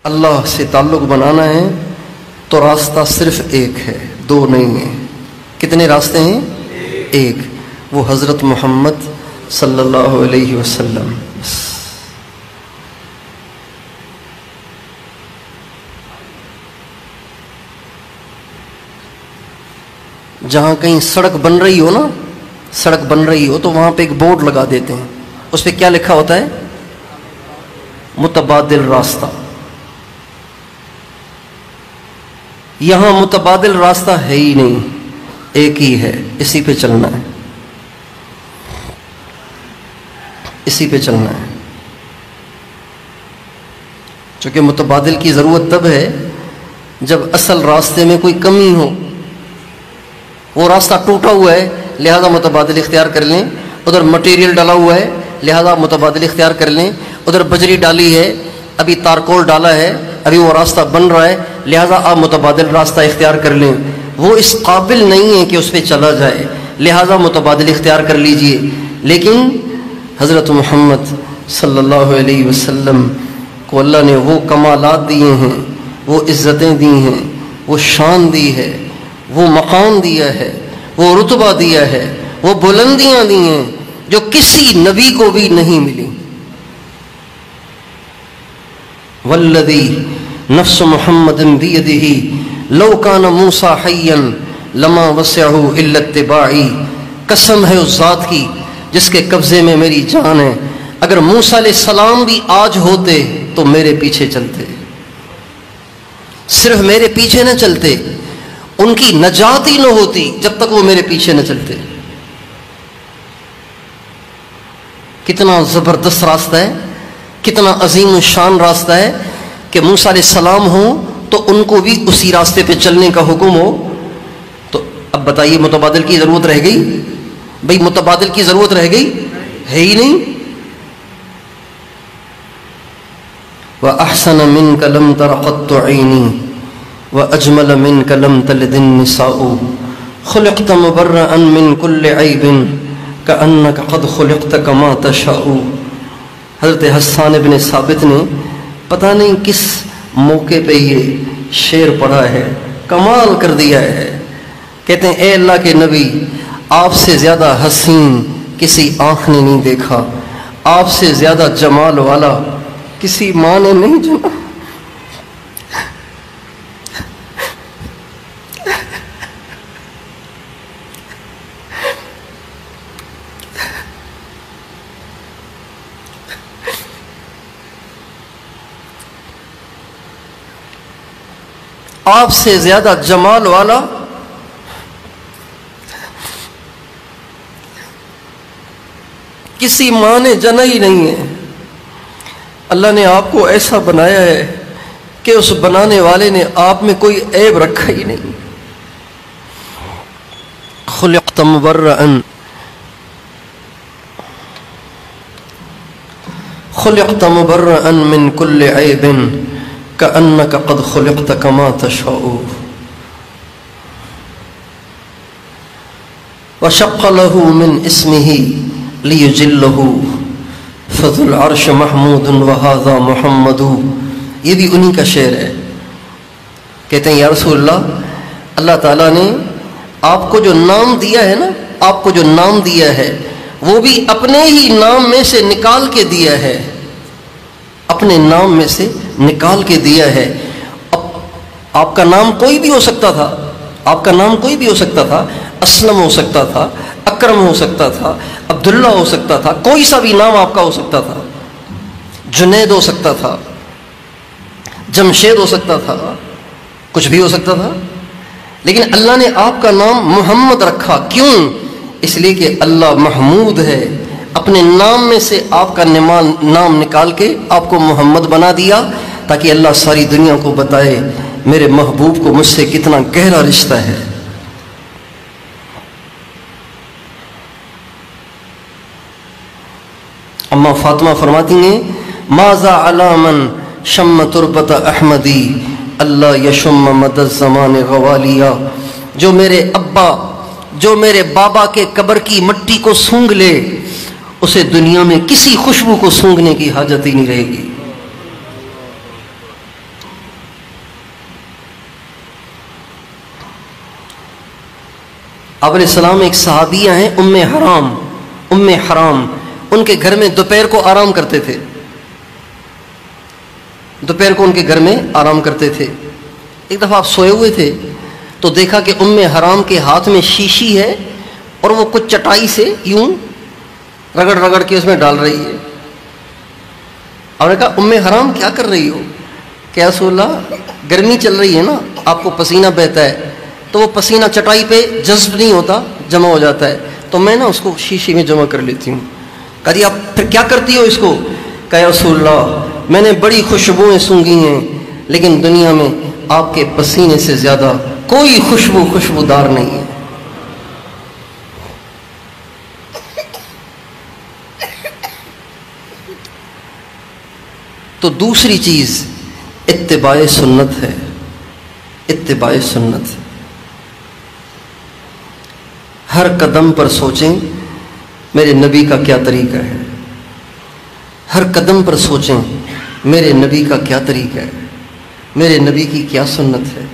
اللہ سے تعلق بنانا ہے تو راستہ صرف ایک ہے، دو نہیں ہیں۔ کتنے راستے ہیں؟ ایک، وہ حضرت محمد صلی اللہ علیہ وسلم۔ جہاں کہیں سڑک بن رہی ہو نا، سڑک بن رہی ہو تو وہاں پہ ایک بورڈ لگا دیتے ہیں، اس پہ کیا لکھا ہوتا ہے؟ متبادل راستہ۔ یہاں متبادل راستہ ہے ہی نہیں، ایک ہی ہے، اسی پہ چلنا ہے، اسی پہ چلنا ہے۔ چونکہ متبادل کی ضرورت تب ہے جب اصل راستے میں کوئی کمی ہو، وہ راستہ ٹوٹا ہوا ہے لہذا متبادل اختیار کر لیں، ادھر مٹیریل ڈالا ہوا ہے لہذا متبادل اختیار کر لیں، ادھر بجری ڈالی ہے، ابھی تارکول ڈالا ہے، ابھی وہ راستہ بن رہا ہے لہذا آپ متبادل راستہ اختیار کر لیں۔ وہ اس قابل نہیں ہے کہ اس پہ چلا جائے لہذا متبادل اختیار کر لیجئے۔ لیکن حضرت محمد صلی اللہ علیہ وسلم کو اللہ نے وہ کمالات دیے ہیں، وہ عزتیں دی ہیں، وہ شان دی ہے، وہ مقام دیا ہے، وہ رتبہ دیا ہے، وہ بلندیاں دی ہیں جو کسی نبی کو بھی نہیں ملی۔ والذی نفس محمد بیدہ لو کان موسیٰ حیا لما وسعہ الا اتباعی، قسم ہے اس ذات کی جس کے قبضے میں میری جان ہے، اگر موسیٰ علیہ السلام بھی آج ہوتے تو میرے پیچھے چلتے، صرف میرے پیچھے نہ چلتے، ان کی نجات ہی نہ ہوتی جب تک وہ میرے پیچھے نہ چلتے۔ کتنا زبردست راستہ ہے، کتنا عظیم الشان راستہ ہے کہ موسیٰ علیہ السلام ہوں تو ان کو بھی اسی راستے پہ چلنے کا حکم ہو۔ تو اب بتائیے متبادل کی ضرورت رہ گئی؟ بھئی متبادل کی ضرورت رہ گئی؟ ہے ہی نہیں۔ وَأَحْسَنَ مِنْكَ لَمْ تَرَ قَطُّ عَيْنِي وَأَجْمَلَ مِنْكَ لَمْ تَلِدِ النِّسَاءُ خُلِقْتَ مُبَرَّئًا مِنْ كُلِّ عَيْبٍ كَأَنَّكَ قَدْ خُلِقْتَ كَمَا تَشَاءُ۔ حضرت حسان ابن ثابت نے پتہ نہیں کس موقع پہ یہ شعر پڑھا ہے، کمال کر دیا ہے۔ کہتے ہیں اے اللہ کے نبی، آپ سے زیادہ حسین کسی آنکھ نے نہیں دیکھا، آپ سے زیادہ جمال والا کسی ماں نے نہیں جنا۔ آپ سے زیادہ جمال والا کسی ماں نے جنا ہی نہیں ہے۔ اللہ نے آپ کو ایسا بنایا ہے کہ اس بنانے والے نے آپ میں کوئی عیب رکھا ہی نہیں۔ خلقت مبرئا خلقت مبرئا من كل عیب كأنك قد خلقت كما تشاء۔ وشق له من اسمه ليجله فذو العرش محمود وهذا محمد۔ یہ بھی انہی کا شعر ہے۔ کہتے ہیں یا رسول اللہ، اللہ تعالیٰ نے آپ کو جو نام دیا ہے نا، آپ کو جو نام دیا ہے وہ بھی اپنے ہی نام میں سے نکال کے دیا ہے، اپنے نام میں سے نکال کے دیا ہے۔ آپ کا نام کوئی بھی ہو سکتا تھا، آپ کا نام کوئی بھی ہو سکتا تھا، اسلم ہو سکتا تھا، اکرم ہو سکتا تھا، عبداللہ ہو سکتا تھا، کوئی سا بھی نام آپ کا ہو سکتا تھا، جنید ہو سکتا تھا، جمشید ہو سکتا تھا، کچھ بھی ہو سکتا تھا، لیکن اللہ نے آپ کا نام محمد رکھا۔ کیوں؟ اس لیے کہ اللہ محمود ہے، اپنے نام میں سے آپ کا نام نکال کے آپ کو محمد بنا دیا تاکہ اللہ ساری دنیا کو بتائے میرے محبوب کو مجھ سے کتنا گہرا رشتہ ہے۔ اما فاطمہ فرماتی ہیں ماذا علی من شم تربت احمدی اللہ یشم مد الزمان غوالیا۔ جو میرے ابا، جو میرے بابا کے قبر کی مٹی کو سونگھ لے، اسے دنیا میں کسی خوشبو کو سونگھنے کی حاجت ہی نہیں رہے گی۔ آپ علیہ السلام ایک صحابیہ ہیں ام حرام، ان کے گھر میں دوپہر کو آرام کرتے تھے، دوپہر کو ان کے گھر میں آرام کرتے تھے۔ ایک دفعہ آپ سوئے ہوئے تھے تو دیکھا کہ ام حرام کے ہاتھ میں شیشی ہے اور وہ کچھ چٹائی سے یوں رگڑ رگڑ کے اس میں ڈال رہی ہے۔ آپ نے کہا ام حرام کیا کر رہی ہو؟ کہ یا رسول اللہ گرمی چل رہی ہے نا، آپ کو پسینہ بہتا ہے تو وہ پسینہ چٹائی پہ جذب نہیں ہوتا، جمع ہو جاتا ہے، تو میں نا اس کو شیشے میں جمع کر لیتی ہوں۔ کہا جی آپ پھر کیا کرتی ہو اس کو؟ کہ یا رسول اللہ میں نے بڑی خوشبوئیں سونگھی ہیں لیکن دنیا میں آپ کے پسینے سے زیادہ کوئی خوشبودار نہیں ہے۔ تو دوسری چیز اتباع سنت ہے، اتباع سنت۔ ہر قدم پر سوچیں میرے نبی کا کیا طریقہ ہے، ہر قدم پر سوچیں میرے نبی کا کیا طریقہ ہے، میرے نبی کی کیا سنت ہے۔